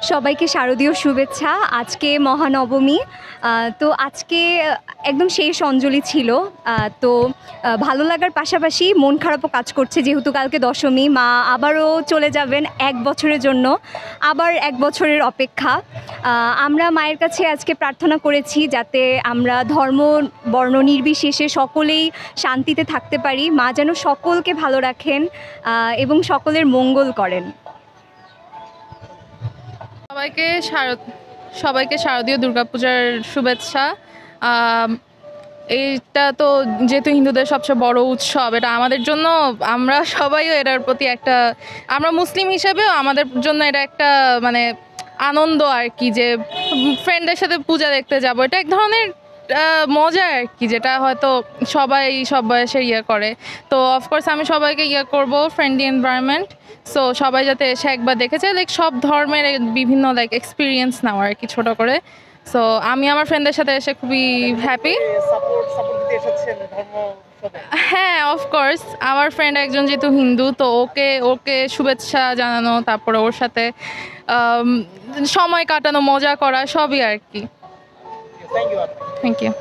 সবাইকে শারদীয় শুভেচ্ছা। আজকে মহানবমী। তো আজকে একদম শেষ অঞ্জলি ছিল। তো ভালো লাগার পাশাপাশি মন খারাপও কাজ করছে, যেহেতু কালকে দশমী। মা আবারও চলে যাবেন ১ বছরের জন্য। আবার ১ বছরের অপেক্ষা। আমরা মায়ের কাছে আজকে প্রার্থনা করেছি যাতে আমরা ধর্ম, বর্ণ নির্বিশেষে সকলেই শান্তিতে থাকতে পারি। মা যেন সকলকে ভালো রাখেন এবং সকলের মঙ্গল করেন। সবাইকে সবাইকে শারদীয় দুর্গাপূজার শুভেচ্ছা। এইটা তো যেহেতু হিন্দুদের সবচেয়ে বড় উৎসব, এটা আমাদের জন্য, আমরা সবাইও এটার প্রতি একটা, আমরা মুসলিম হিসেবেও আমাদের জন্য এটা একটা মানে আনন্দ আর কি, যে ফ্রেন্ডের সাথে পূজা দেখতে যাব। এটা এক ধরনের মজা আর কি, যেটা হয়তো সবাই সব বয়সে করে। তো অফকোর্স আমি সবাইকে করব ফ্রেন্ডলি এনভায়রনমেন্ট। সো সবাই যাতে এসে একবার দেখেছে, লাইক সব ধর্মের বিভিন্ন লাইক এক্সপিরিয়েন্স নেওয়া আর কি, ছোট করে। সো আমি আমার ফ্রেন্ডদের সাথে এসে খুবই হ্যাপি। হ্যাঁ, অফকোর্স আমার ফ্রেন্ড একজন যেহেতু হিন্দু, তো ওকে ওকে শুভেচ্ছা জানানো, তারপরে ওর সাথে সময় কাটানো, মজা করা, সবই আর কি। Thank you.